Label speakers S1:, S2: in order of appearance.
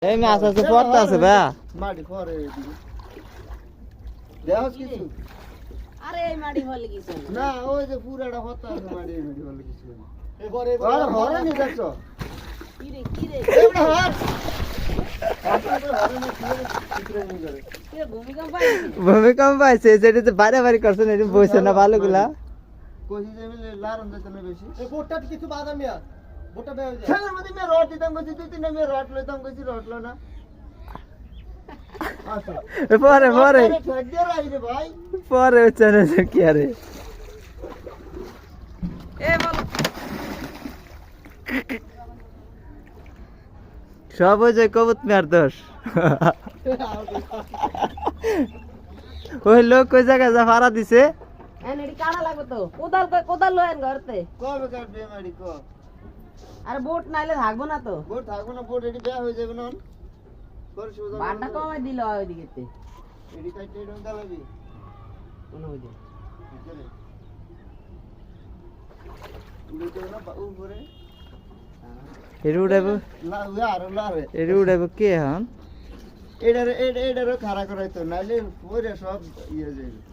S1: এই মাছ আছে পড়তে আছে ভাই
S2: মাটি পরে দেওয়াস কিছু
S3: আরে এই মাটি ফলে কিছু
S2: না ওই যে পুরাটা হতা আছে মাটি ফলে কিছু এবারে এবারে হরে নি দেখছো
S3: কি রে
S2: এবড়া হর আসলে হরে না চিত্র নি করে
S3: কে ভূমিকম্প পাইছে
S1: ভূমিকম্প পাইছে যেটা বাড়াবাড়ি করছেন এটা বইছে না ভালোগুলা
S2: কোশি দেবে লারন দিতে না বেশি
S4: এই বোটটা কিছু বাদাম মিয়া বোটটা বের হয়ে যায়
S2: সেটার মধ্যে মে রড দিতাম কইছি তুই তিন মে রড লইতাম কইছি রড লো না আচ্ছা
S1: পরে পরে
S2: ঠেক দিয়ে রাই রে ভাই
S1: পরে চলে কি আরে
S3: এ বল
S1: সব ওই যে কবুত মেয়ার দোষ ওই লোক ওই জায়গায় যা ভাড়া দিছে
S3: এনডি কাটা লাগবে তো কোদাল লয়েন ঘরতে
S2: কবে কাটবে মারি কো
S3: আরে বোট নাইলে থাকবো না তো
S2: বোট থাকবো না বোট এডি বেয়া হয়ে যাবে না করে সুদা
S3: বাড়টা কমাই দিল ওইদিকেতে
S2: এডি কাটতে এডি দালাবি
S3: কোন ওইদিকে
S2: চলে উড়ে তো না উপরে
S1: এর উড়াইব
S2: লা ইয়ার লারে
S1: এর উড়াইব কে হন
S2: এডারে খাড়া করাইতো নাইলে পরে সব ইয়ে যাবে